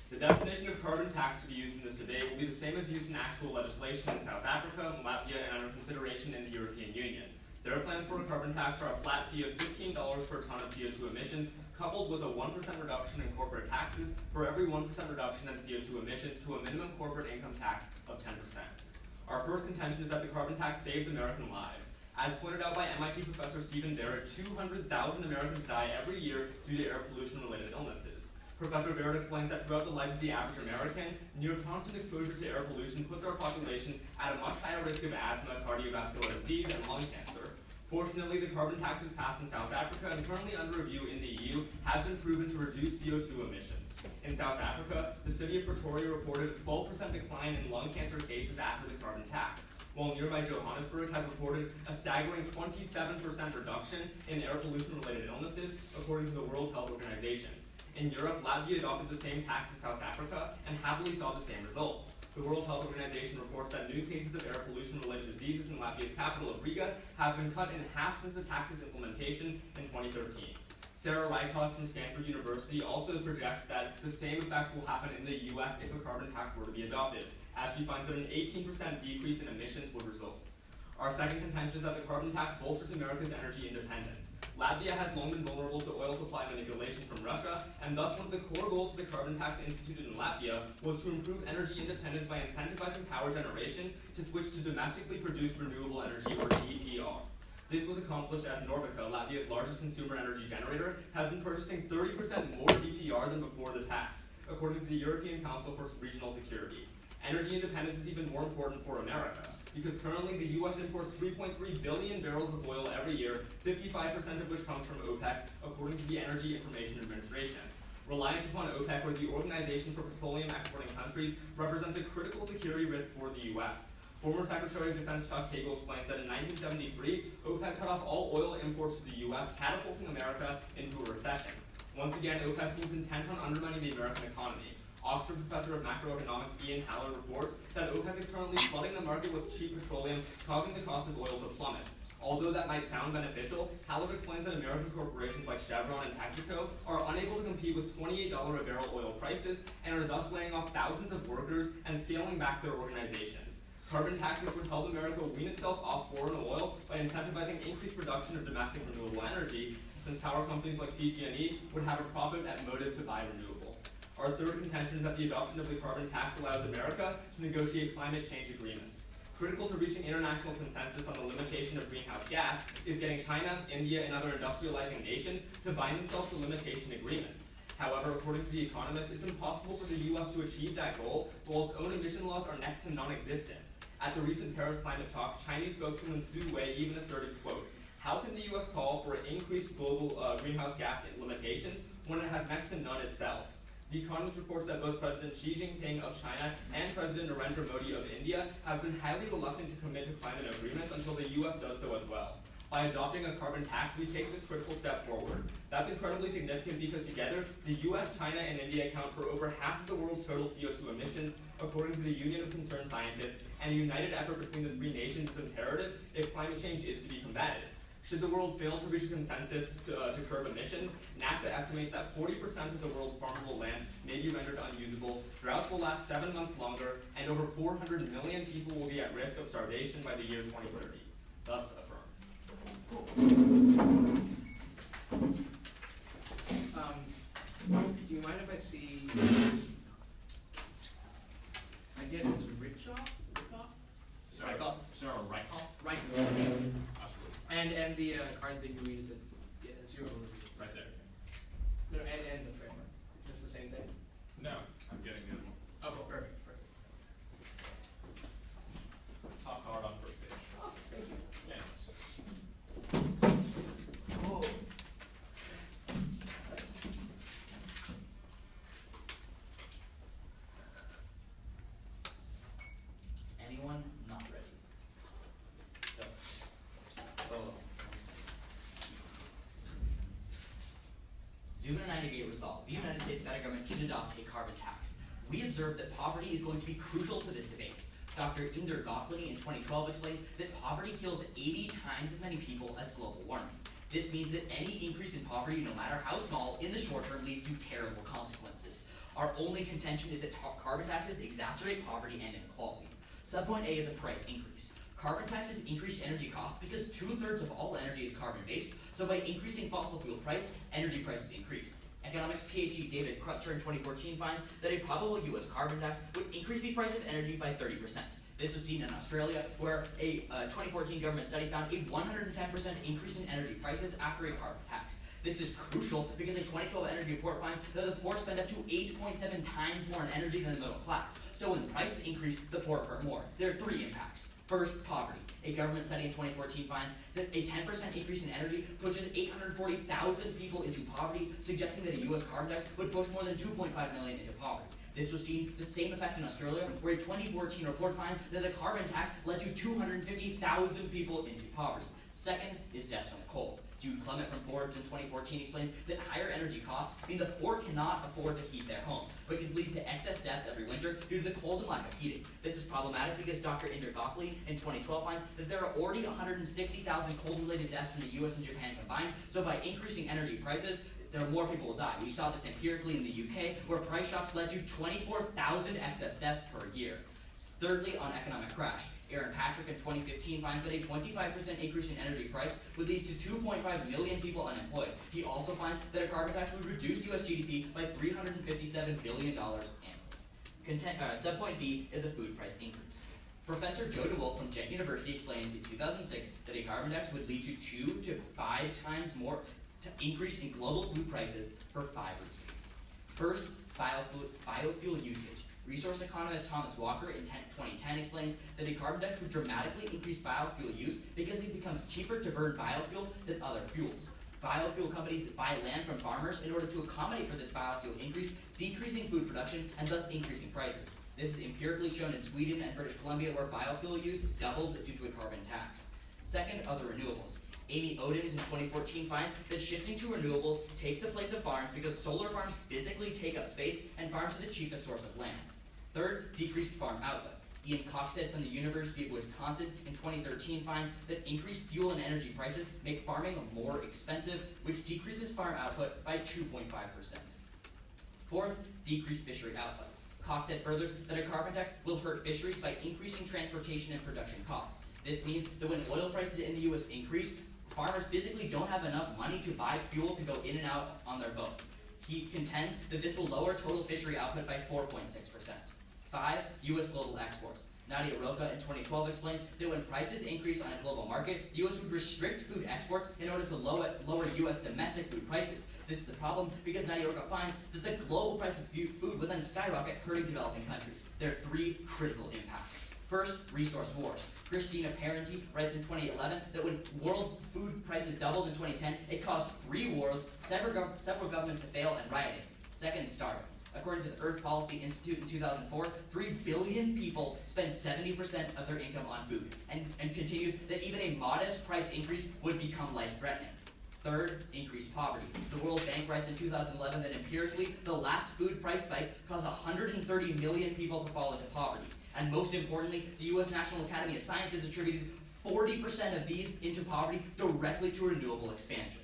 The definition of carbon tax to be used in this debate will be the same as used in actual legislation in South Africa, Latvia, and under consideration in the European Union. Their plans for a carbon tax are a flat fee of $15 per ton of CO2 emissions, coupled with a 1% reduction in corporate taxes for every 1% reduction in CO2 emissions to a minimum corporate income tax of 10%. Our first contention is that the carbon tax saves American lives. As pointed out by MIT professor Stephen Barrett, 200,000 Americans die every year due to air pollution-related illnesses. Professor Barrett explains that throughout the life of the average American, near constant exposure to air pollution puts our population at a much higher risk of asthma, cardiovascular disease, and lung cancer. Fortunately, the carbon taxes passed in South Africa and currently under review in the EU have been proven to reduce CO2 emissions. In South Africa, the city of Pretoria reported a 12% decline in lung cancer cases after the carbon tax, while nearby Johannesburg has reported a staggering 27% reduction in air pollution-related illnesses, according to the World Health Organization. In Europe, Latvia adopted the same tax as South Africa and happily saw the same results. The World Health Organization reports that new cases of air pollution-related diseases in Latvia's capital of Riga have been cut in half since the tax's implementation in 2013. Sarah Rykoff from Stanford University also projects that the same effects will happen in the US if a carbon tax were to be adopted, as she finds that an 18% decrease in emissions would result. Our second contention is that the carbon tax bolsters America's energy independence. Latvia has long been vulnerable to oil supply manipulation from Russia, and thus one of the core goals of the carbon tax instituted in Latvia was to improve energy independence by incentivizing power generation to switch to domestically produced renewable energy, or DPR. This was accomplished as Norva, Latvia's largest consumer energy generator, has been purchasing 30% more DPR than before the tax, according to the European Council for Regional Security. Energy independence is even more important for America, because currently the U.S. imports 3.3 billion barrels of oil every year, 55% of which comes from OPEC, according to the Energy Information Administration. Reliance upon OPEC, or the Organization for Petroleum Exporting Countries, represents a critical security risk for the U.S. Former Secretary of Defense Chuck Hagel explains that in 1973, OPEC cut off all oil imports to the U.S., catapulting America into a recession. Once again, OPEC seems intent on undermining the American economy. Oxford professor of macroeconomics Ian Haller reports that OPEC is currently flooding the market with cheap petroleum, causing the cost of oil to plummet. Although that might sound beneficial, Haller explains that American corporations like Chevron and Texaco are unable to compete with $28 a barrel oil prices and are thus laying off thousands of workers and scaling back their organizations. Carbon taxes would help America wean itself off foreign oil by incentivizing increased production of domestic renewable energy, since power companies like PG&E would have a profit at motive to buy renewable. Our third contention is that the adoption of the carbon tax allows America to negotiate climate change agreements. Critical to reaching international consensus on the limitation of greenhouse gas is getting China, India, and other industrializing nations to bind themselves to limitation agreements. However, according to The Economist, it's impossible for the U.S. to achieve that goal while its own emission laws are next to non-existent. At the recent Paris climate talks, Chinese spokeswoman Su Wei even asserted, quote, "How can the U.S. call for increased global greenhouse gas limitations when it has next to none itself?" The Economist reports that both President Xi Jinping of China and President Narendra Modi of India have been highly reluctant to commit to climate agreements until the U.S. does so as well. By adopting a carbon tax, we take this critical step forward. That's incredibly significant because together, the U.S., China, and India account for over half of the world's total CO2 emissions, according to the Union of Concerned Scientists, and a united effort between the three nations is imperative if climate change is to be combated. Should the world fail to reach a consensus to curb emissions, NASA estimates that 40% of the world's farmable land may be rendered unusable, droughts will last 7 months longer, and over 400 million people will be at risk of starvation by the year 2030. Thus affirmed. Do you mind if I see, I guess it's Richoff? Sarah Rykoff? Right. Absolutely. And the card that you read is it's your overview. Right there. No, and the framework. Just the same thing? No, I'm getting the other one. Oh, perfect. Top card on first page. Oh, thank you. Yeah. Whoa. Anyone not ready? Go. Zoom in a 90-day resolve. The United States federal government should adopt a carbon tax. We observe that poverty is going to be crucial to this debate. Dr. Inder Gokhlani in 2012 explains that poverty kills 80 times as many people as global warming. This means that any increase in poverty, no matter how small, in the short term leads to terrible consequences. Our only contention is that carbon taxes exacerbate poverty and inequality. Subpoint A is a price increase. Carbon taxes increase energy costs because 2/3 of all energy is carbon-based, so by increasing fossil fuel price, energy prices increase. Economics PhD David Crutcher in 2014 finds that a probable US carbon tax would increase the price of energy by 30%. This was seen in Australia, where a 2014 government study found a 110% increase in energy prices after a carbon tax. This is crucial because a 2012 energy report finds that the poor spend up to 8.7 times more on energy than the middle class. So when the prices increase, the poor hurt more. There are 3 impacts. First, poverty. A government study in 2014 finds that a 10% increase in energy pushes 840,000 people into poverty, suggesting that a US carbon tax would push more than 2.5 million into poverty. This was seen the same effect in Australia, where a 2014 report finds that the carbon tax led to 250,000 people into poverty. Second is deaths from coal. Jude Clement from Forbes in 2014 explains that higher energy costs mean the poor cannot afford to heat their homes, but can lead to excess deaths every winter due to the cold and lack of heating. This is problematic because Dr. Inder Gockley in 2012 finds that there are already 160,000 cold-related deaths in the US and Japan combined, so by increasing energy prices, there are more people will die. We saw this empirically in the UK, where price shocks led to 24,000 excess deaths per year. Thirdly, on economic crash. Aaron Patrick in 2015 finds that a 25% increase in energy price would lead to 2.5 million people unemployed. He also finds that a carbon tax would reduce US GDP by $357 billion annually. Subpoint B is a food price increase. Professor Joe DeWolf from Jet University explains in 2006 that a carbon tax would lead to 2 to 5 times more increase in global food prices for 5 reasons. First, biofuel usage. Resource economist Thomas Walker in 2010 explains that a carbon tax would dramatically increase biofuel use because it becomes cheaper to burn biofuel than other fuels. Biofuel companies buy land from farmers in order to accommodate for this biofuel increase, decreasing food production and thus increasing prices. This is empirically shown in Sweden and British Columbia, where biofuel use doubled due to a carbon tax. Second, other renewables. Amy Odins in 2014 finds that shifting to renewables takes the place of farms because solar farms physically take up space and farms are the cheapest source of land. Third, decreased farm output. Ian Coxhead from the University of Wisconsin in 2013 finds that increased fuel and energy prices make farming more expensive, which decreases farm output by 2.5%. Fourth, decreased fishery output. Coxhead furthers that a carbon tax will hurt fisheries by increasing transportation and production costs. This means that when oil prices in the US increase, farmers physically don't have enough money to buy fuel to go in and out on their boats. He contends that this will lower total fishery output by 4.6%. 5, US global exports. Nadia Roca in 2012 explains that when prices increase on a global market, the US would restrict food exports in order to lower US domestic food prices. This is a problem because Nadia Roca finds that the global price of food would then skyrocket, hurting developing countries. There are 3 critical impacts. First, resource wars. Christina Parenti writes in 2011 that when world food prices doubled in 2010, it caused 3 wars, several governments to fail and rioting. Second, starving. According to the Earth Policy Institute in 2004, 3 billion people spend 70% of their income on food, and continues that even a modest price increase would become life-threatening. Third, increased poverty. The World Bank writes in 2011 that empirically, the last food price spike caused 130 million people to fall into poverty. And most importantly, the US National Academy of Sciences attributed 40% of these into poverty directly to renewable expansion.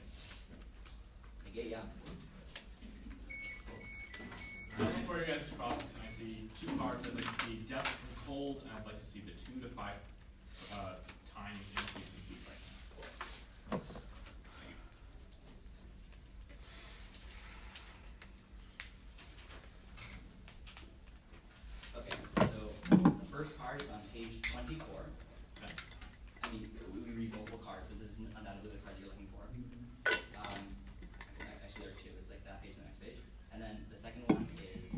Before you guys cross, can I see 2 cards? I'd like to see death from cold, and I'd like to see the 2 to 5 times increase in food price. Okay, so the first card is on page 24. Okay. I mean, we read multiple cards, but this is undoubtedly the card you're looking for. Actually, there are 2. It's like that page and the next page. And then the second one is,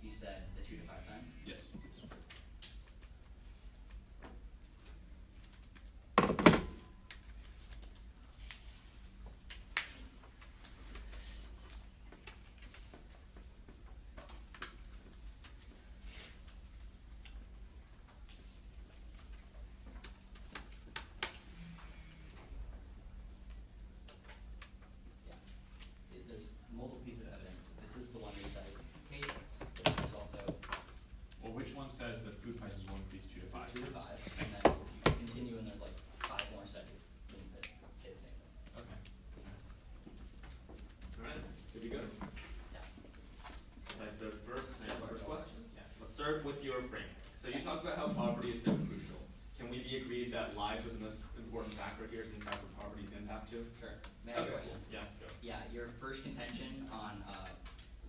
you said the 2 to 5 times? Yes. There's multiple pieces of evidence. This is the one we cite case, but there's also Well, which one says that food prices will increase 2 to 5? 2 to 5, and then you continue and there's like 5 more studies that say the same thing. Okay. Alright, good to go? Yeah. Nice about how poverty is so crucial. Can we be agreed that lives are the most important factor here since that's what poverty's impact to? Sure. May I have a Okay, question? cool. Yeah, go. Yeah, your first contention on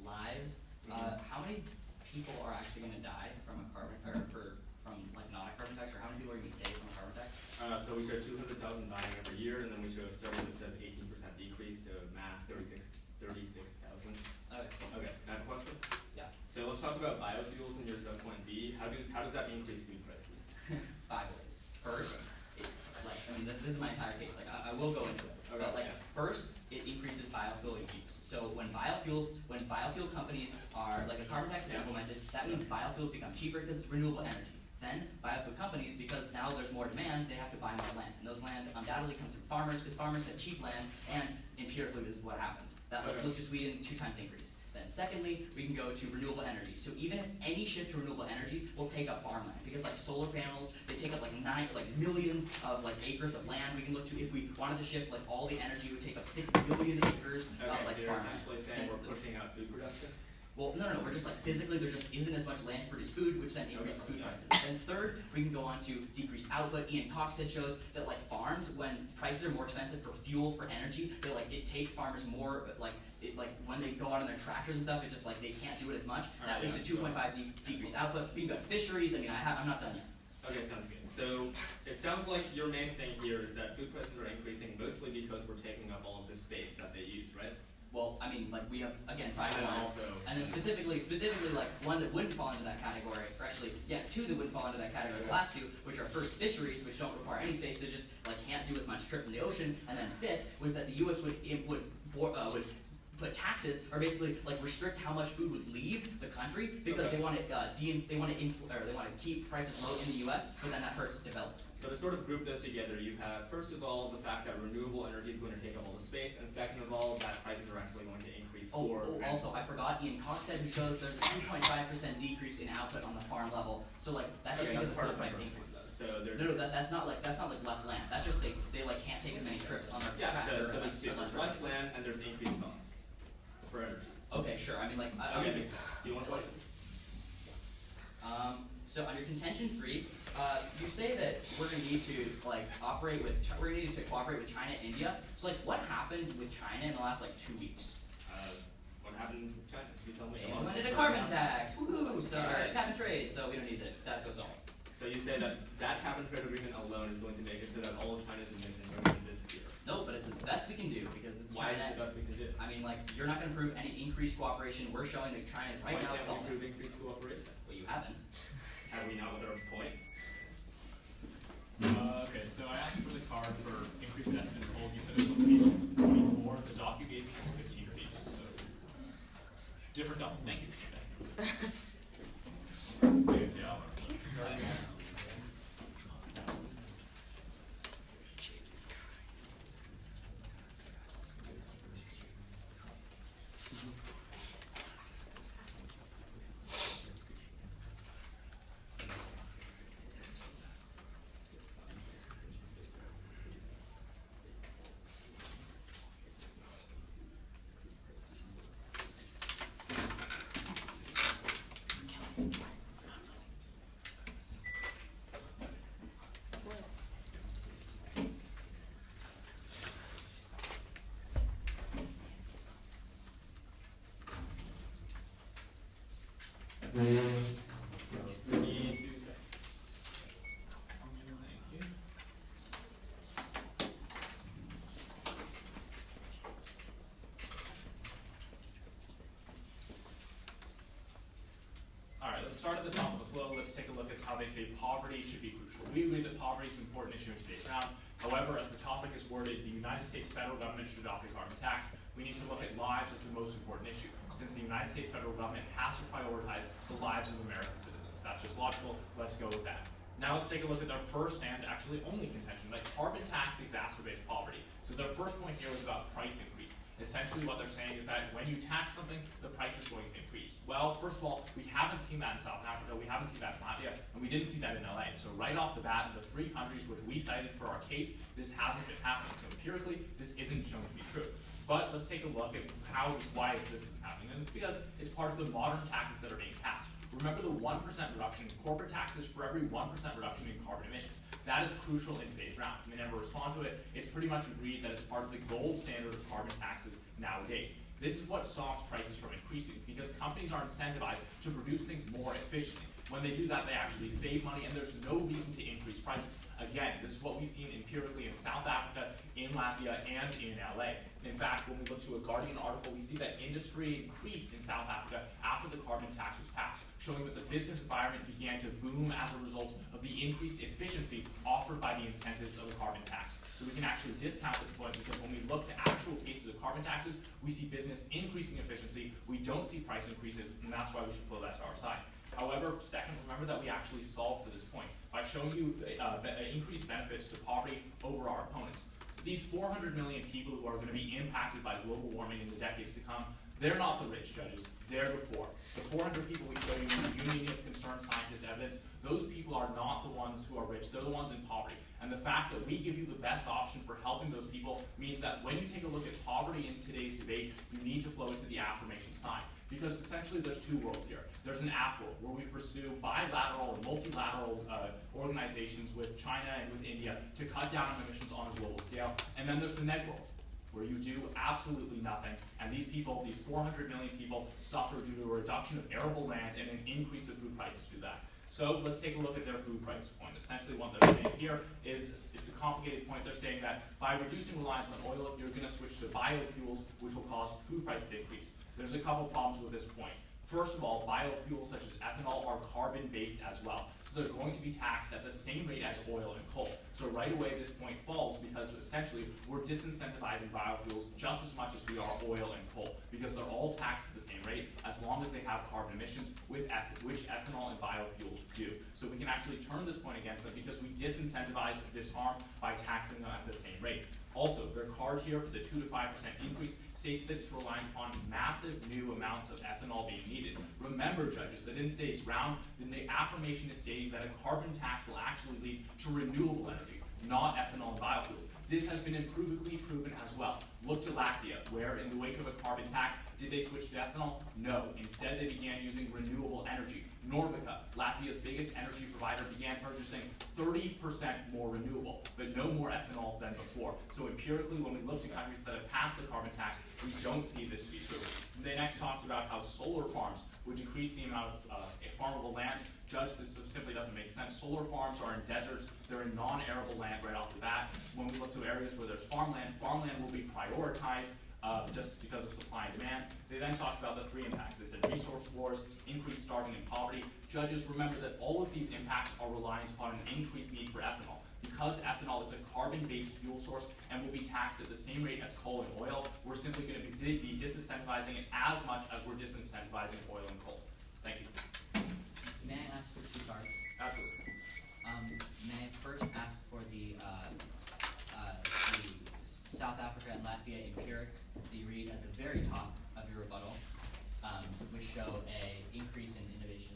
lives. How many people are actually going to die from a carbon, from like not a carbon tax, or how many people are going to be saved from a carbon tax? So we show 200,000 dying every year, and then we show a study that says 18% decrease, so math, 36,000. Okay, cool. Okay, I have a question? Yeah. So let's talk about biofuels in your subpoint B. How does that increase food prices? 5 ways. First, this is my entire case. Like, I will go into it. Okay, But like, yeah. first, it increases biofuel use. So when biofuel companies are, like a carbon tax is implemented, that means biofuels become cheaper because it's renewable energy. Then biofuel companies, because now there's more demand, they have to buy more land. And those land undoubtedly comes from farmers, because farmers have cheap land, and empirically this is what happened. That look to Sweden, 2 times increase. Then secondly, we can go to renewable energy. So even if any shift to renewable energy will take up farmland, because like solar panels, they take up like millions of like acres of land. We can look to, if we wanted to shift like all the energy, would take up 6 million acres Okay, of like so you're farmland. essentially saying we're pushing out food production? Well, no, we're just like physically there just isn't as much land to produce food, which then increases food prices. And third, we can go on to decreased output. Ian Coxhead shows that like farms, when prices are more expensive for fuel, for energy, they like it takes farmers more when they go out on their tractors and stuff, it's just like they can't do it as much. That leads to 2.5 decreased output. We can go to fisheries. I mean, I'm not done yet. Okay, sounds good. So it sounds like your main thing here is that food prices are increasing mostly because we're taking up all of the space that they use, right? Well, I mean, like we have again 5 And then points, also- and then specifically like one that wouldn't fall into that category, or actually, yeah, 2 that wouldn't fall into that category. The last 2, which are first fisheries, which don't require any space, they just like can't do as much trips in the ocean, and then 5th was that the U.S. would put taxes, or basically like restrict how much food would leave the country because they want to keep prices low in the U.S., but then that hurts development. So to sort of group those together, you have, first of all, the fact that renewable energy is going to take up all the space, and second of all, that prices are actually going to increase for... Also, I forgot, Ian Coxhead, who shows there's a 2.5% decrease in output on the farm level, so like, that's just because of food price increases. So there's... No, that's not like less land, that's just they like can't take as many trips on their tractor. So there's 2, there's less land, and there's increased costs for energy. Okay, sure, I mean like... Okay, makes sense. Do you want a question? So under contention 3, you say that we're going to need to cooperate with China and India. So like, what happened with China in the last 2 weeks? What happened with China? Can you tell me? They implemented a carbon tax. Woohoo! So cap and trade. So we don't need this. That's what's all. So you say that cap and trade agreement alone is going to make it so that all of China's emissions are going to disappear. No, but it's as best we can do because it's Why China. is it the best we can do? I mean, you're not going to prove any increased cooperation. We're showing that China is right now Why can't we solving. prove increased cooperation? Well, you haven't. Have we not with our point? Okay, so I asked for the card for increased estimate goals. You said it was on page 24. The doc you gave me is 15 pages, so different doc. Thank you. Thanks, yeah. Alright, let's start at the top of the flow. Let's take a look at how they say poverty should be crucial. We believe that poverty is an important issue in today's round. However, as the topic is worded, the United States federal government should adopt a carbon tax. We need to look at lives as the most important issue, since the United States federal government has to prioritize the lives of American citizens. That's just logical. Let's go with that. Now let's take a look at their first and actually only contention, that carbon tax exacerbates poverty. So their first point here was about price increase. Essentially what they're saying is that when you tax something, the price is going to increase. Well, first of all, we haven't seen that in South Africa, we haven't seen that in Latvia, and we didn't see that in LA. So right off the bat, the 3 countries which we cited for our case, this hasn't been happening. So empirically, this isn't shown to be true. But let's take a look at why this is happening. And it's because it's part of the modern taxes that are being passed. Remember the 1% reduction in corporate taxes for every 1% reduction in carbon emissions. That is crucial in today's round. They never respond to it. It's pretty much agreed that it's part of the gold standard of carbon taxes nowadays. This is what stops prices from increasing because companies are incentivized to produce things more efficiently. When they do that, they actually save money, and there's no reason to increase prices. Again, this is what we've seen empirically in South Africa, in Latvia, and in LA. In fact, when we look to a Guardian article, we see that industry increased in South Africa after the carbon tax was passed, showing that the business environment began to boom as a result of the increased efficiency offered by the incentives of the carbon tax. So we can actually discount this point because when we look to actual cases of carbon taxes, we see business increasing efficiency, we don't see price increases, and that's why we should flow that to our side. However, second, remember that we actually solved for this point by showing you increased benefits to poverty over our opponents. These 400 million people who are going to be impacted by global warming in the decades to come, they're not the rich, judges, they're the poor. The 400 people we show you in the Union of Concerned Scientists evidence, those people are not the ones who are rich, they're the ones in poverty. And the fact that we give you the best option for helping those people means that when you take a look at poverty in today's debate, you need to flow into the affirmation side. Because essentially there's two worlds here. There's an app world where we pursue bilateral and multilateral organizations with China and with India to cut down on emissions on a global scale. And then there's the neg world, where you do absolutely nothing, and these people, these 400 million people, suffer due to a reduction of arable land and an increase of food prices to that. So let's take a look at their food prices point. Essentially what they're saying here is, it's a complicated point, they're saying that by reducing reliance on oil, you're going to switch to biofuels, which will cause food prices to increase. There's a couple problems with this point. First of all, biofuels such as ethanol are carbon-based as well. So they're going to be taxed at the same rate as oil and coal. So right away this point falls because essentially we're disincentivizing biofuels just as much as we are oil and coal because they're all taxed at the same rate as long as they have carbon emissions, which ethanol and biofuels do. So we can actually turn this point against them because we disincentivize this harm by taxing them at the same rate. Also, their card here for the 2 to 5% increase states that it's reliant upon massive new amounts of ethanol being needed. Remember, judges, that in today's round, the affirmation is stating that a carbon tax will actually lead to renewable energy, not ethanol and biofuels. This has been empirically proven as well. Look to Latvia, where in the wake of a carbon tax, did they switch to ethanol? No. Instead, they began using renewable energy. Norva, Latvia's biggest energy provider, began purchasing 30% more renewable, but no more ethanol than before. So empirically, when we look to countries that have passed the carbon tax, we don't see this to be true. They next talked about how solar farms would decrease the amount of farmable land. Judge, this simply doesn't make sense. Solar farms are in deserts. They're in non-arable land right off the bat. When we look to areas where there's farmland will be prioritized just because of supply and demand. They then talked about the three impacts. They said resource wars, increased starving and poverty. Judges, remember that all of these impacts are reliant on an increased need for ethanol. Because ethanol is a carbon-based fuel source and will be taxed at the same rate as coal and oil, we're simply going to be disincentivizing it as much as we're disincentivizing oil and coal. Thank you. May I ask for two cards? Absolutely. May I first ask for the South Africa and Latvia empirics that you read at the very top of your rebuttal, which show a increase in innovation.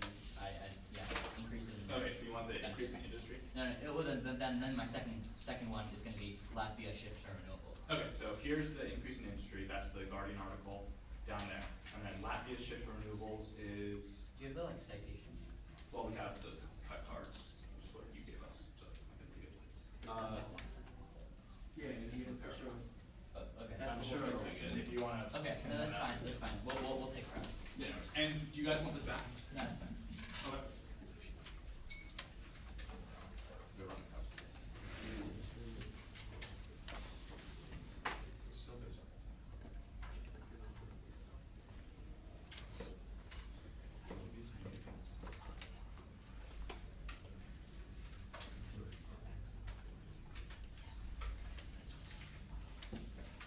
Increase in. Okay, so you want the increase in industry? No. Well, then my second one is going to be Latvia shift to renewables. Okay, so here's the increase in industry. That's the Guardian article down there, and then Latvia's shift to renewables is. Do you have the citation? Well, we have the cut cards, which is what you gave us, so I can leave it. Yeah, you need a picture. Okay. I'm sure it'll be good if you want to. Okay, no, that's fine. That's fine. We'll take forever. Yeah, no worries. And do you guys want this back? No, that's fine. Okay.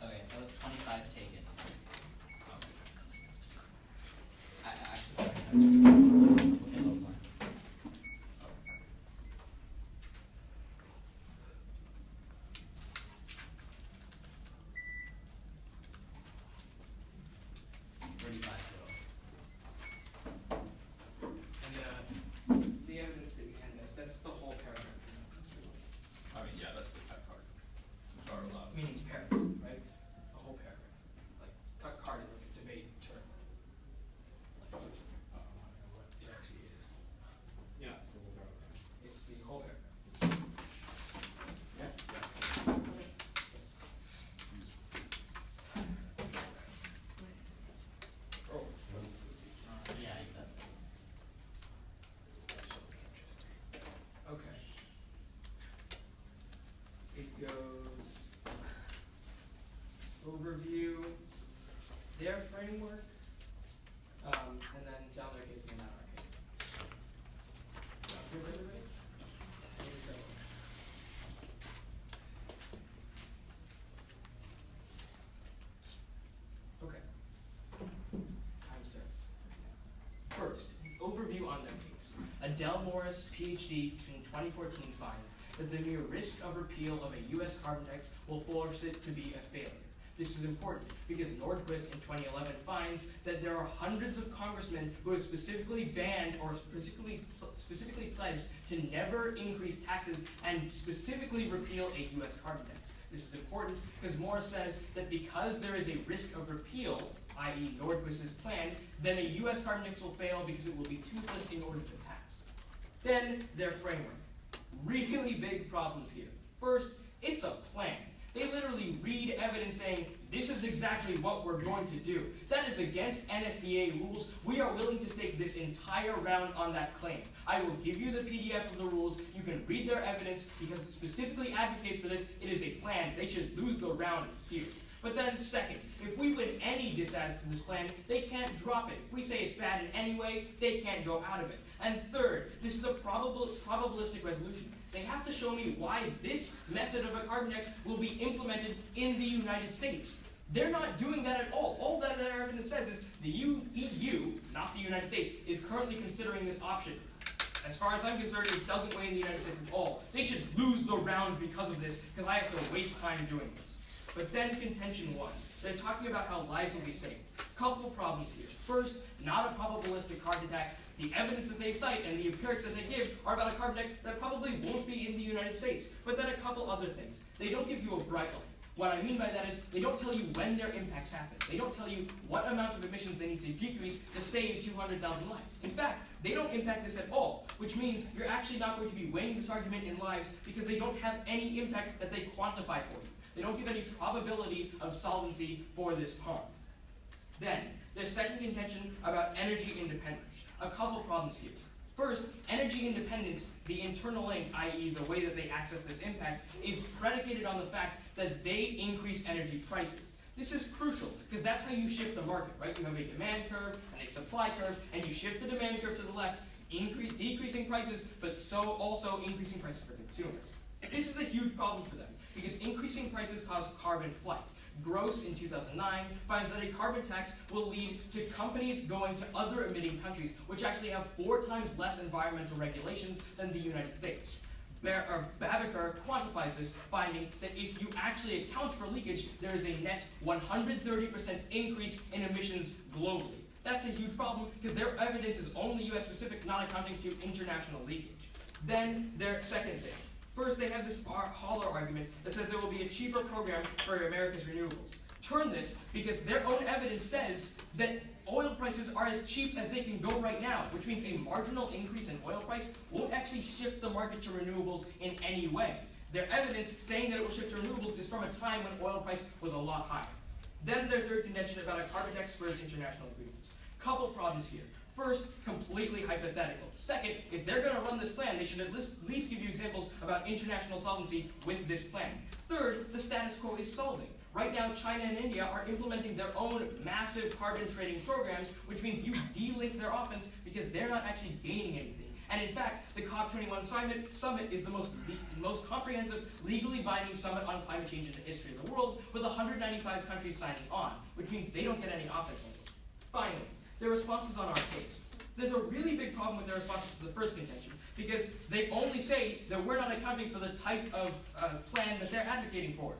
Okay, that was 25 taken. Actually, sorry. We'll take a little more. And the evidence that you handed us, that's the whole paragraph. I mean, yeah, that's the cut card, which are allowed. Meaning paragraph, right? The whole paragraph. Like, cut card is like a debate term. First, overview on their case. Adele Morris, PhD, in 2014 finds that the mere risk of repeal of a U.S. carbon tax will force it to be a failure. This is important because Nordquist in 2011 finds that there are hundreds of congressmen who have specifically banned or specifically pledged to never increase taxes and specifically repeal a U.S. carbon tax. This is important because Morris says that because there is a risk of repeal, i.e. Nordquist's plan, then a U.S. carbon tax will fail because it will be toothless in order to pass. Then, their framework. Really big problems here. First, it's a plan. They literally read evidence saying, this is exactly what we're going to do. That is against NSDA rules. We are willing to stake this entire round on that claim. I will give you the PDF of the rules. You can read their evidence because it specifically advocates for this. It is a plan. They should lose the round here. But then second, if we win any disadds to this plan, they can't drop it. If we say it's bad in any way, they can't go out of it. And third, this is a probabilistic resolution. They have to show me why this method of a carbon tax will be implemented in the United States. They're not doing that at all. All that their evidence says is the EU, not the United States, is currently considering this option. As far as I'm concerned, it doesn't weigh in the United States at all. They should lose the round because of this, because I have to waste time doing this. But then contention one. They're talking about how lives will be saved. Couple problems here. First, not a probabilistic carbon tax. The evidence that they cite and the empirics that they give are about a carbon tax that probably won't be in the United States. But then a couple other things. They don't give you a bright line. What I mean by that is they don't tell you when their impacts happen. They don't tell you what amount of emissions they need to decrease to save 200,000 lives. In fact, they don't impact this at all, which means you're actually not going to be weighing this argument in lives because they don't have any impact that they quantify for you. They don't give any probability of solvency for this harm. Then, there's second contention about energy independence. A couple problems here. First, energy independence, the internal link, i.e. the way that they access this impact, is predicated on the fact that they increase energy prices. This is crucial, because that's how you shift the market, right? You have a demand curve and a supply curve, and you shift the demand curve to the left, decreasing prices, but so also increasing prices for consumers. This is a huge problem for them, because increasing prices cause carbon flight. Gross, in 2009, finds that a carbon tax will lead to companies going to other emitting countries, which actually have 4 times less environmental regulations than the United States. Babaker quantifies this, finding that if you actually account for leakage, there is a net 130% increase in emissions globally. That's a huge problem, because their evidence is only US-specific, not accounting to international leakage. Then, their second thing. First, they have this hollow argument that says there will be a cheaper program for America's renewables. Turn this, because their own evidence says that oil prices are as cheap as they can go right now, which means a marginal increase in oil price won't actually shift the market to renewables in any way. Their evidence saying that it will shift to renewables is from a time when oil price was a lot higher. Then there's their contention about a carbon tax spurs international agreements. Couple problems here. First, completely hypothetical. Second, if they're going to run this plan, they should at least give you examples about international solvency with this plan. Third, the status quo is solving. Right now, China and India are implementing their own massive carbon trading programs, which means you de-link their offense because they're not actually gaining anything. And in fact, the COP21 summit is the most comprehensive, legally binding summit on climate change in the history of the world, with 195 countries signing on, which means they don't get any offense on this. Finally, their responses on our case. There's a really big problem with their responses to the first contention, because they only say that we're not accounting for the type of plan that they're advocating for.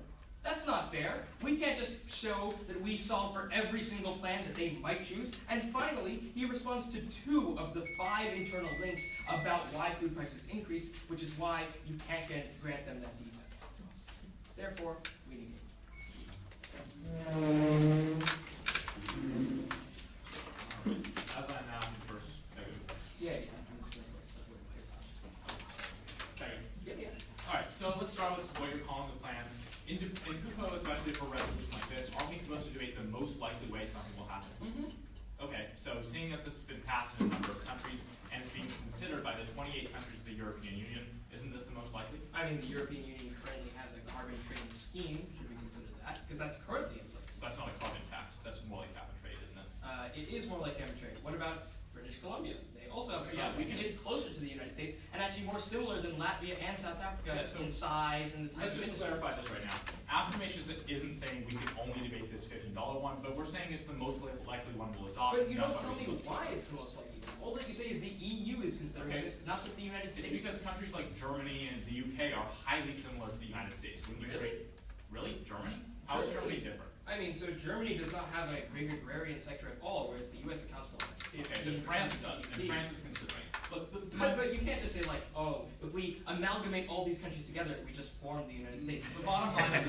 That's not fair. We can't just show that we solve for every single plan that they might choose. And finally, he responds to 2 of the 5 internal links about why food prices increase, which is why you can't grant them that defense. Therefore, we negate. As I'm now first. Yeah. All right, so let's start with what you're calling the plan. In Foucault, especially for a resolution like this, aren't we supposed to debate the most likely way something will happen? Okay, so seeing as this has been passed in a number of countries and is being considered by the 28 countries of the European Union, isn't this the most likely? I mean, the European Union currently has a carbon trading scheme. Should we consider that? Because that's currently in place. That's not a carbon tax. That's more like cap and trade, isn't it? It is more like cap and trade. What about British Columbia? They also have a carbon tax. It's closer to the United States and actually more similar than Latvia and South Africa in size and the type Let's of just clarify this right now. Affirmation isn't saying we can only debate this $15 one, but we're saying it's the most likely one we'll adopt. But you don't tell me why it's the most likely one. not that the United It's States. because countries like Germany and the UK are highly similar to the United States. When you really? Germany? How is Germany different? I mean, so Germany does not have a big agrarian sector at all, whereas the U.S. accounts for like Okay, but France does, and France is considering. But you can't just say like, oh, if we amalgamate all these countries together, we just form the United States. The bottom line is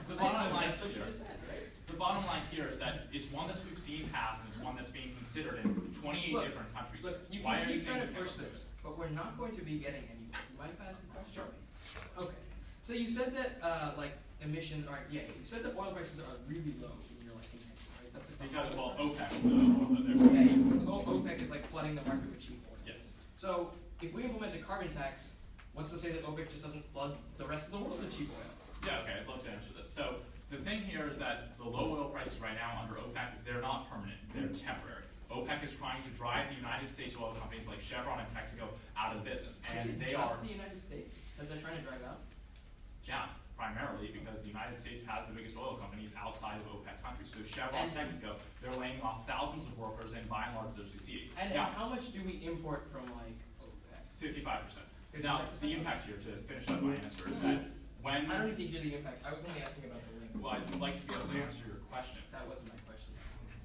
the bottom line That's what you here. just said, right? The bottom line here is that it's one that we've seen pass, and it's one that's being considered in 28 Look, different countries. Look, you Why can are you keep trying to saying push this, but we're not going to be getting anywhere. You mind if I ask a question? Sure. Okay. So you said that like emissions are you said that oil prices are really low in your like intention, right? That's a Because, well, OPEC, so OPEC is like flooding the market with cheap oil. Yes. So if we implement a carbon tax, what's to say that OPEC just doesn't flood the rest of the world with cheap oil? Yeah, okay, I'd love to answer this. So the thing here is that the low oil prices right now under OPEC, they're not permanent, they're temporary. OPEC is trying to drive the United States oil companies like Chevron and Texaco out of the business. And Is it they just are, the United States that they're trying to drive out? yeah, primarily because the United States has the biggest oil companies outside of OPEC countries. So Chevron, And- Texaco, they're laying off thousands of workers, and by and large they're succeeding. And Now, how much do we import from like OPEC? 55%. Now, 55%? the impact here, to finish up my answer, is that when... I don't need to hear the impact. I was only asking about the link. Well, I'd like to be able to answer your question. That wasn't my question.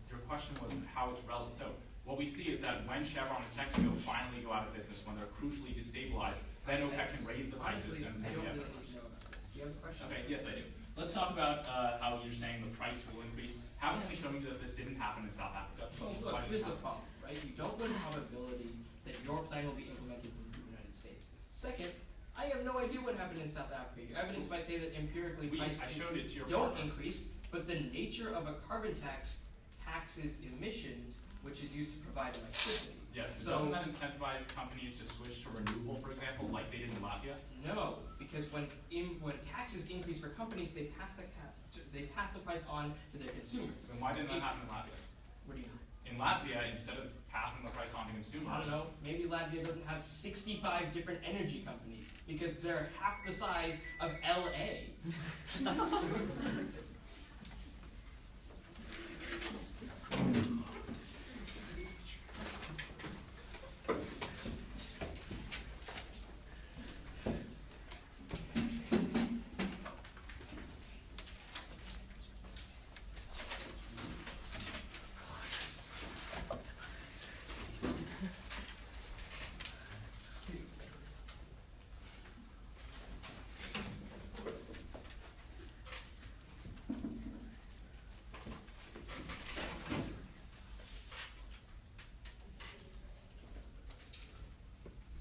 Your question was how it's relevant. So what we see is that when Chevron and Texaco finally go out of business, when they're crucially destabilized, then OPEC can raise the prices. Honestly, And I don't yeah. really need to know about this. Do you have a question? Okay, yes, I do. Let's talk about how you're saying the price will increase. Haven't we shown you that this didn't happen in South Africa? Well, look, Why did here's it the happen? problem, right? You don't know the probability that your plan will be implemented in the United States. Second, I have no idea what happened in South Africa. Your evidence might say that empirically prices I showed it to your don't partner. increase, but the nature of a carbon tax taxes emissions, which is used to provide electricity. Yes, but So- doesn't that incentivize companies to switch to renewable, for example, like they did in Latvia? No, because when taxes increase for companies, they pass the price on to their consumers. Then why didn't that happen in Latvia? What do you know? In Latvia, instead of passing the price on to consumers, I don't know. Maybe Latvia doesn't have 65 different energy companies because they're half the size of LA.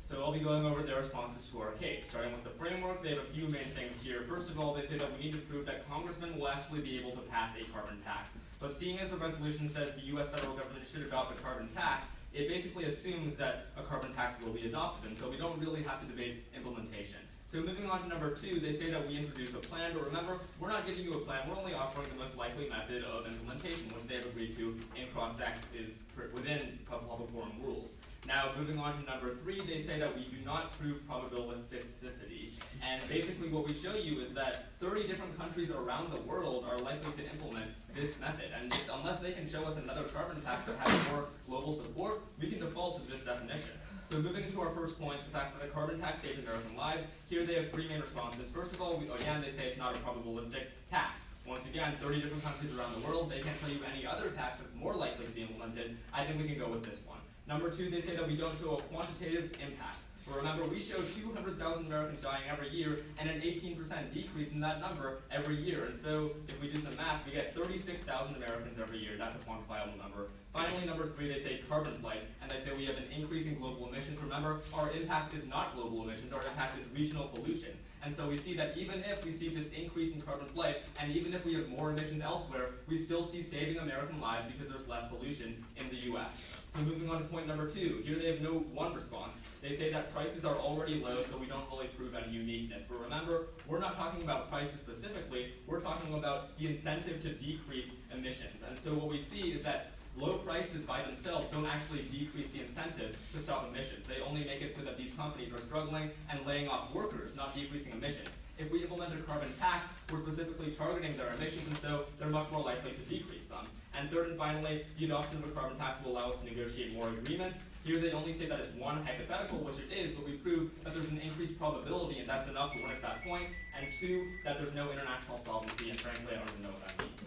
So I'll be going over their responses to our case. Starting with the framework, they have a few main things here. First of all, they say that we need to prove that congressmen will actually be able to pass a carbon tax. But seeing as the resolution says the U.S. federal government should adopt a carbon tax, it basically assumes that a carbon tax will be adopted, and so we don't really have to debate implementation. So moving on to number 2, they say that we introduce a plan, but remember, we're not giving you a plan, we're only offering the most likely method of implementation, which they have agreed to in cross-sex is within public forum rules. Now, moving on to number 3, they say that we do not prove probabilisticity. And basically what we show you is that 30 different countries around the world are likely to implement this method. And unless they can show us another carbon tax that has more global support, we can default to this definition. So moving to our first point, the fact that a carbon tax saves American lives, here they have 3 main responses. First of all, again, they say it's not a probabilistic tax. Once again, 30 different countries around the world, they can't tell you any other tax that's more likely to be implemented. I think we can go with this one. Number 2, they say that we don't show a quantitative impact. But remember, we show 200,000 Americans dying every year and an 18% decrease in that number every year. And so if we do some math, we get 36,000 Americans every year. That's a quantifiable number. Finally, number 3, they say carbon flight, and they say we have an increase in global emissions. Remember, our impact is not global emissions, our impact is regional pollution. And so we see that even if we see this increase in carbon flight, and even if we have more emissions elsewhere, we still see saving American lives because there's less pollution in the US. So moving on to point number 2, here they have no one response. They say that prices are already low, so we don't really prove any uniqueness. But remember, we're not talking about prices specifically, we're talking about the incentive to decrease emissions. And so what we see is that low prices by themselves don't actually decrease the incentive to stop emissions. They only make it so that these companies are struggling and laying off workers, not decreasing emissions. If we implement a carbon tax, we're specifically targeting their emissions, and so they're much more likely to decrease them. And third and finally, the adoption of a carbon tax will allow us to negotiate more agreements. Here they only say that it's one hypothetical, which it is, but we prove that there's an increased probability, and that's enough to win us that point. And two, that there's no international solvency, and frankly, I don't even know what that means.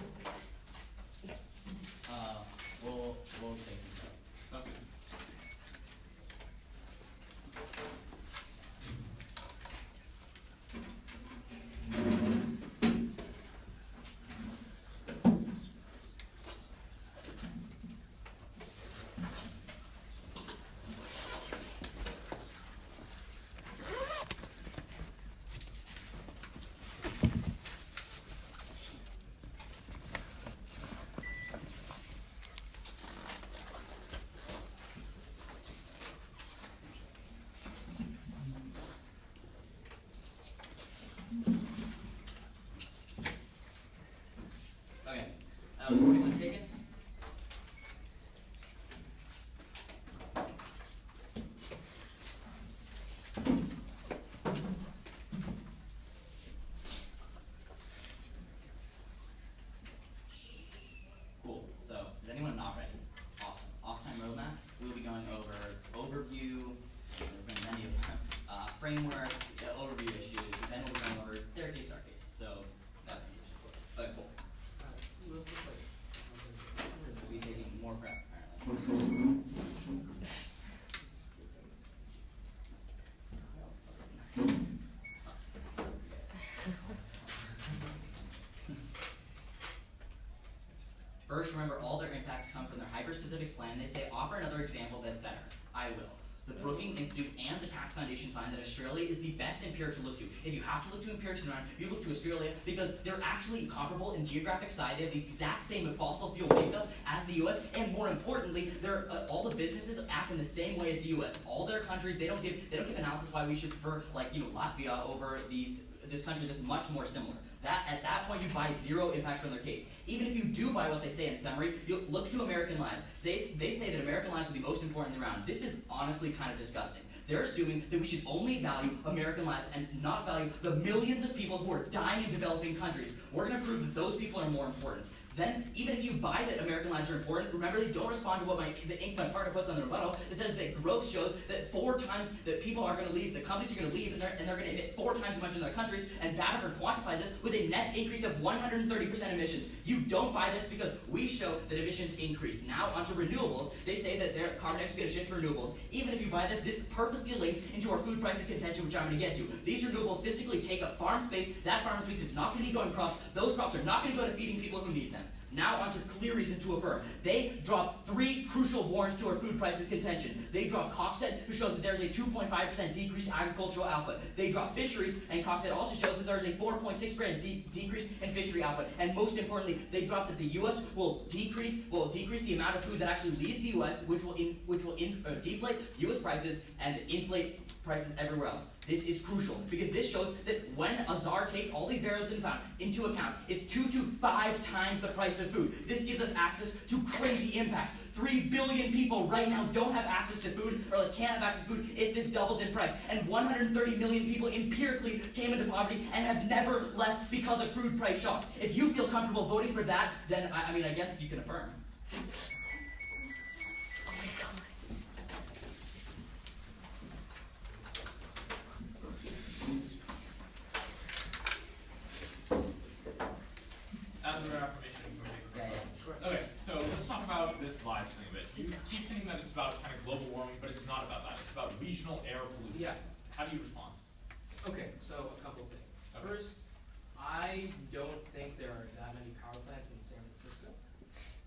We'll take some time. Sounds good. Okay, that was 41 taken. Cool, so is anyone not ready? Awesome. Off-time roadmap, we'll be going over overview, there's been many of them, framework, overview issues, then we'll be going over their case, our case. So that'd be cool. Okay, cool. We'll be taking more prep, apparently. First, remember all their impacts come from their hyper-specific plan. They say, offer another example that's better. I will. The Brookings Institute and the Tax Foundation find that Australia is the best empiric to look to. If you have to look to empirics around, you look to Australia because they're actually comparable in geographic size. They have the exact same fossil fuel makeup as the U.S. And more importantly, they're all the businesses act in the same way as the U.S. All their countries, they don't give analysis why we should prefer Latvia over this country that's much more similar. At that point, you buy zero impact from their case. Even if you do buy what they say in summary, you look to American lives. They say that American lives are the most important around. This is honestly kind of disgusting. They're assuming that we should only value American lives and not value the millions of people who are dying in developing countries. We're going to prove that those people are more important. Then, even if you buy that American lives are important, remember they don't respond to what the ink my partner puts on the rebuttal. It says that growth shows that 4 times that people are going to leave, the companies are going to leave, and they're going to emit 4 times as much in their countries. And Banneker quantifies this with a net increase of 130% emissions. You don't buy this because we show that emissions increase. Now onto renewables. They say that their carbon tax is going to shift to renewables. Even if you buy this, this perfectly links into our food price of contention, which I'm going to get to. These renewables physically take up farm space. That farm space is not going to be going crops. Those crops are not going to go to feeding people who need them. Now onto clear reason to affirm. They drop 3 crucial warrants to our food price of contention. They drop Coxet, who shows that there's a 2.5% decrease in agricultural output. They drop fisheries, and Coxet also shows that there's a 4.6% decrease in fishery output. And most importantly, they drop that the U.S. will decrease the amount of food that actually leaves the U.S., which will deflate U.S. prices and inflate prices everywhere else. This is crucial because this shows that when a czar takes all these variables into account, it's 2 to 5 times the price of food. This gives us access to crazy impacts. 3 billion people right now don't have access to food or can't have access to food if this doubles in price. And 130 million people empirically came into poverty and have never left because of food price shocks. If you feel comfortable voting for that, then I guess you can affirm. As for affirmation, okay, so let's talk about this live thing a bit. You keep thinking that it's about kind of global warming, but it's not about that. It's about regional air pollution. Yeah. How do you respond? Okay, so a couple things. Okay. First, I don't think there are that many power plants in San Francisco.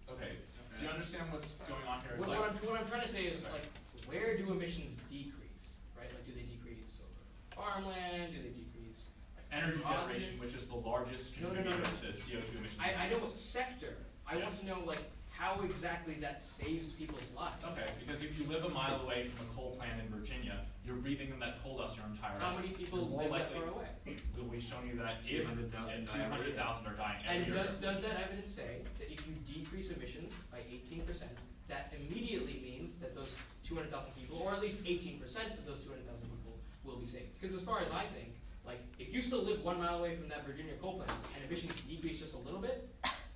Okay. Do you understand what's going on here? It's What like, I'm trying to say is, okay. where do emissions decrease, right? Do they decrease over farmland? Do they decrease energy generation, which is the largest contributor to CO2 emissions. I know what sector. I want to know, how exactly that saves people's lives. Okay, because if you live a mile away from a coal plant in Virginia, you're breathing in that coal dust your entire life. How many people more live that likely, far away? We've shown you that if 200,000 are dying And every year. does that evidence say that if you decrease emissions by 18%, that immediately means that those 200,000 people, or at least 18% of those 200,000 people, will be saved? Because as far as I think, if you still live 1 mile away from that Virginia coal plant and emissions decrease just a little bit,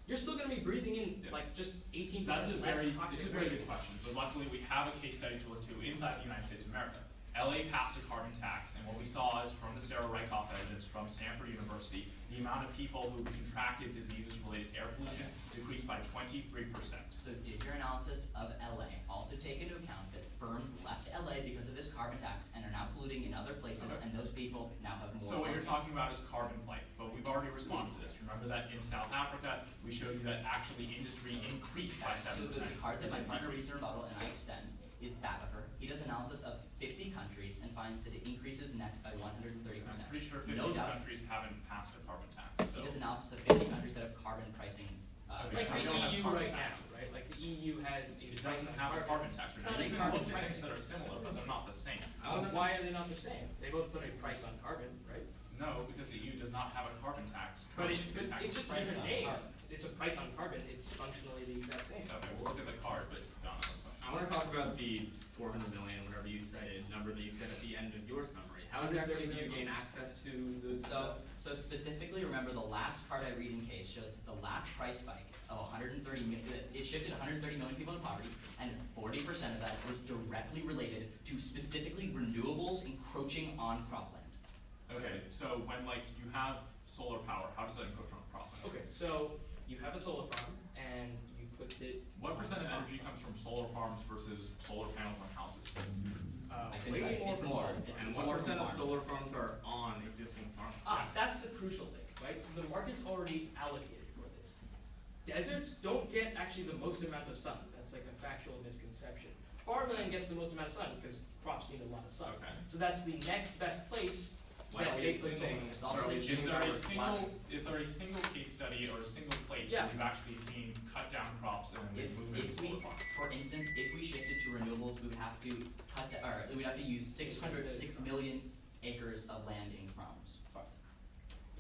you're still going to be breathing in Yeah. like just 18% That's a less very, toxic it's a very good waste. question, but luckily we have a case study to look to inside the United States of America. LA passed a carbon tax, and what we saw is from the Sterile-Rykhoff evidence from Stanford University, the amount of people who contracted diseases related to air pollution decreased by 23%. So did your analysis of LA also take into account that firms left LA because of this carbon tax and are now polluting in other places, Okay. and those people now have more? So what you're talking about is carbon flight, but we've already responded to this. Remember that in South Africa, we showed you that actually industry increased by 7%. So the card that my It partner decreased. reads rebuttal and I extend is Babaker. He does analysis of 50 countries and finds that it increases net by 130%. I'm pretty sure 50 No doubt. countries haven't passed a carbon tax, so. He does analysis of 50 countries that have carbon pricing. Okay, Like so we the don't have EU carbon right now, taxes. right? Like the EU has a It price doesn't on have a carbon. carbon tax, right? No, They they can carbon look at things tax. that are similar, but they're not the same. Why are they not the same? They both put a price on carbon, right? No, because the EU does not have a carbon tax. But The tax it's is just a price different on name. carbon. It's a price on carbon. It's functionally the exact same. Okay, we'll look at the card, but Donna. I want to talk about the 400 million, whatever you cited, number that you said at the end of your summary. How exactly do you gain access to those? So specifically, remember the last card I read in case shows that the last price spike of 130 million, it shifted 130 million people into poverty, and 40% of that was directly related to specifically renewables encroaching on cropland. Okay, so when like you have solar power, how does that encroach on cropland? Okay, so you have a solar farm and you put it. What percent of energy comes from solar farms versus solar panels on houses? I can Way tell you, more it's from more. solar. It's And more what from percent of farms. solar farms are on existing farms? That's the crucial thing, right? So the market's already allocated for this. Deserts don't get actually the most amount of sun. That's like a factual misconception. Farmland gets the most amount of sun because crops need a lot of sun. Okay. So that's the next best place Why that are they you put solar. assuming? It's also Sorry, the Is cheapest there a for single planting. is there a single case study or a single place Yeah. where you've actually seen cut down crops and then move into If we, solar farms? for instance, if we shifted to renewables, we would have to we'd have to use 6 million acres of land in farms.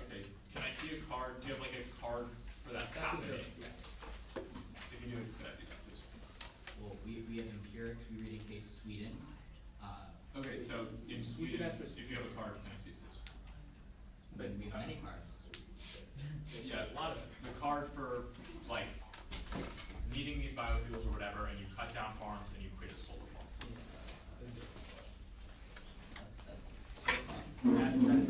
Okay, can I see a card? Do you have like a card for that That's happening? yeah. If you do, can I see that, please? Well, we have empirics, we read in case Sweden. Okay, so in should Sweden, ask for- if you have a card, can I see this? But we have many cards. Yeah, A lot of it. the card for like needing these biofuels or whatever, and you cut down farms and you create a solar farm. That's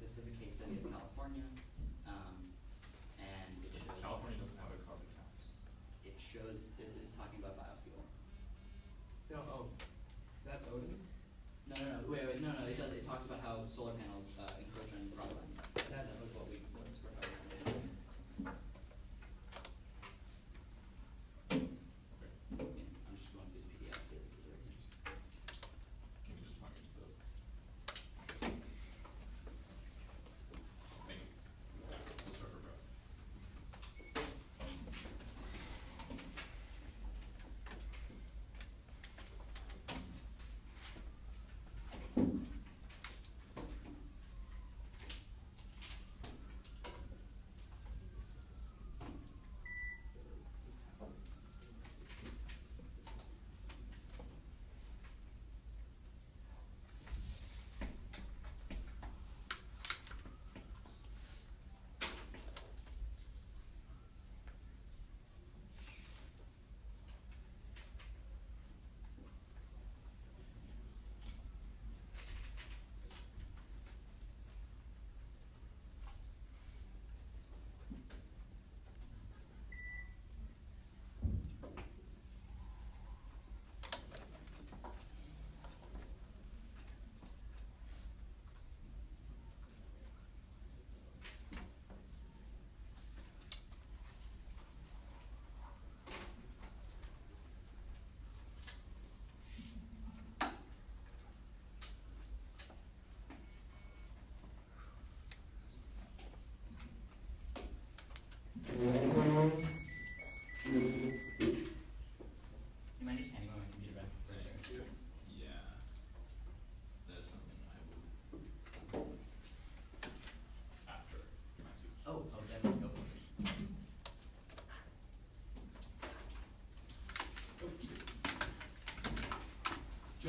This is a case study of California, and it shows. California doesn't have a carbon tax. It shows that it's talking about biofuel. That's Odin? Wait, no, it does, it talks about how solar panels encroach on cropland. That's what we're talking about. I'm just going through the PDF. Can you just point me to the? Thank you. We'll start her breath.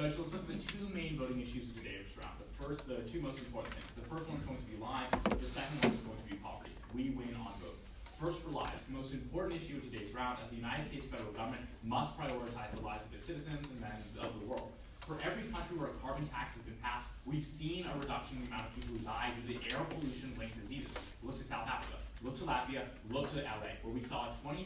Judge, so let's look at the two main voting issues of today's round. The two most important things. The first one is going to be lives. The second one is going to be poverty. We win on both. First, for lives, the most important issue of today's round, as the United States federal government must prioritize the lives of its citizens and then of the world. For every country where a carbon tax has been passed, we've seen a reduction in the amount of people who die due to air-pollution-linked diseases. Look to South Africa, look to Latvia, look to LA, where we saw a 27%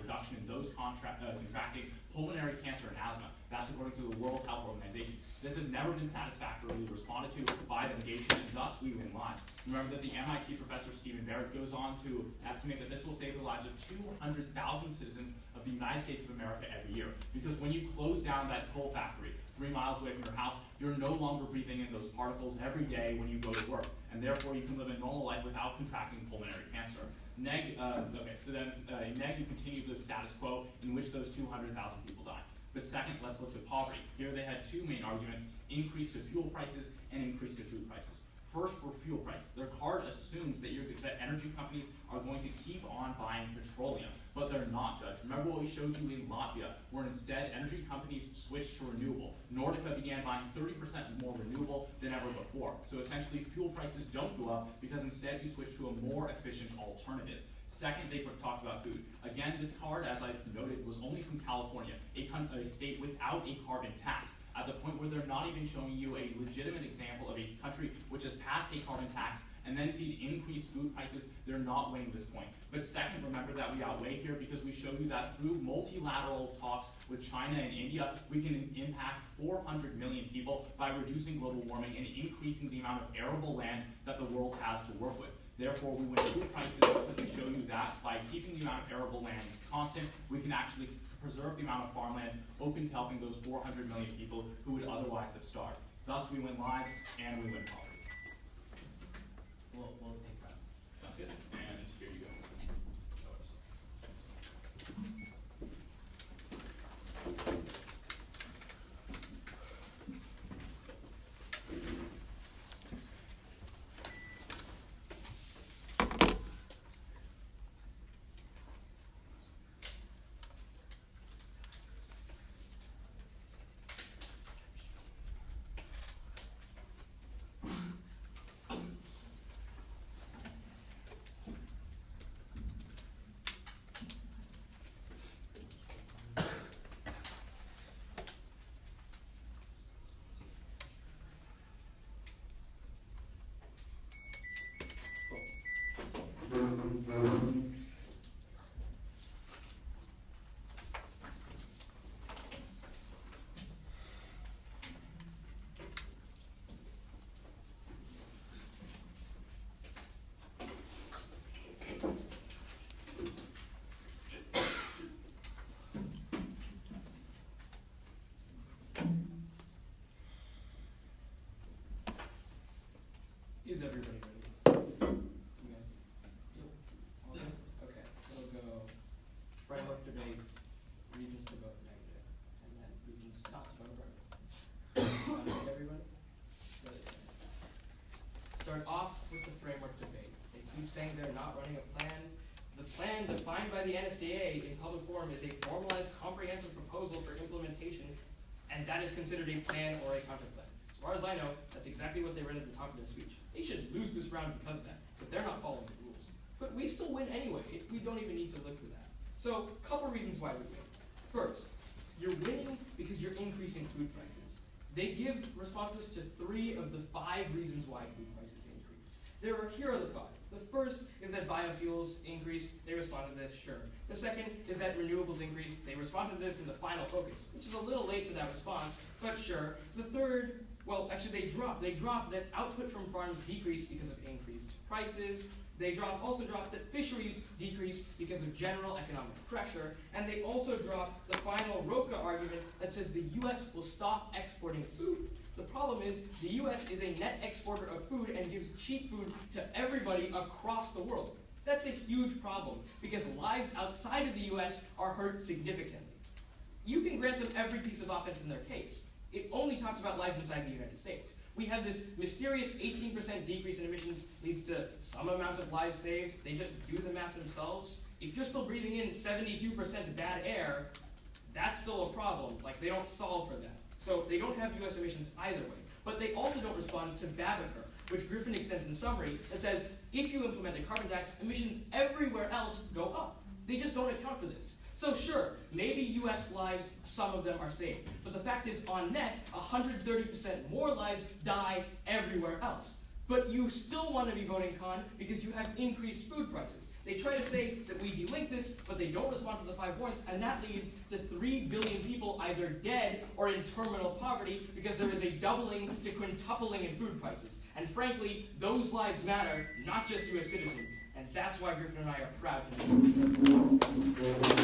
reduction in those contracting pulmonary cancer and asthma. That's according to the World Health Organization. This has never been satisfactorily responded to by the negation, and thus we win lives. Remember that the MIT professor Stephen Barrett goes on to estimate that this will save the lives of 200,000 citizens of the United States of America every year. Because when you close down that coal factory 3 miles away from your house, you're no longer breathing in those particles every day when you go to work, and therefore you can live a normal life without contracting pulmonary cancer. Neg, you continue the status quo in which those 200,000 people die. But second, let's look at poverty. Here they had two main arguments: increase to fuel prices and increase to food prices. First, for fuel price, their card assumes that energy companies are going to keep on buying petroleum, but they're not, Judge. Remember what we showed you in Latvia, where instead energy companies switched to renewable. Nordica began buying 30% more renewable than ever before. So essentially, fuel prices don't go up because instead you switch to a more efficient alternative. Second, they talked about food. Again, this card, as I noted, was only from California, a state without a carbon tax, at the point where they're not even showing you a legitimate example of a country which has passed a carbon tax and then see increased food prices. They're not winning this point. But second, remember that we outweigh here because we show you that through multilateral talks with China and India, we can impact 400 million people by reducing global warming and increasing the amount of arable land that the world has to work with. Therefore, we win food prices because we show you that by keeping the amount of arable land constant, we can actually preserve the amount of farmland open to helping those 400 million people who would otherwise have starved. Thus, we win lives and we win poverty. We'll take that. Sounds good. And here you go. Is everybody ready? You guys? All good? Okay, so we'll go framework debate, reasons to vote negative, and then reasons not to vote affirmative. Everybody? Good. Start off with the framework debate. They keep saying they're not running a plan. The plan defined by the NSDA in public forum is a formalized, comprehensive proposal for implementation, and that is considered a plan or a counterplan. As far as I know, that's exactly what they read at the top of their speech. They should lose this round because of that, because they're not following the rules. But we still win anyway. We don't even need to look to that. So, a couple reasons why we win. First, you're winning because you're increasing food prices. They give responses to 3 of the 5 reasons why food prices increase. Here are the 5. The first is that biofuels increase. They respond to this, sure. The second is that renewables increase. They respond to this in the final focus, which is a little late for that response, but sure. The third, well, actually they drop that output from farms decrease because of increased prices. They also drop that fisheries decrease because of general economic pressure. And they also drop the final Roca argument that says the U.S. will stop exporting food. The problem is the U.S. is a net exporter of food and gives cheap food to everybody across the world. That's a huge problem because lives outside of the U.S. are hurt significantly. You can grant them every piece of offense in their case. It only talks about lives inside the United States. We have this mysterious 18% decrease in emissions leads to some amount of lives saved. They just do the math themselves. If you're still breathing in 72% bad air, that's still a problem. Like, they don't solve for that. So they don't have US emissions either way. But they also don't respond to Babaker, which Griffin extends in summary, that says, if you implement a carbon tax, emissions everywhere else go up. They just don't account for this. So sure, maybe US lives, some of them are saved. But the fact is, on net, 130% more lives die everywhere else. But you still want to be voting con because you have increased food prices. They try to say that we delink this, but they don't respond to the 5 warrants, and that leads to 3 billion people either dead or in terminal poverty because there is a doubling to quintupling in food prices. And frankly, those lives matter, not just US citizens. And that's why Griffin and I are proud to be here.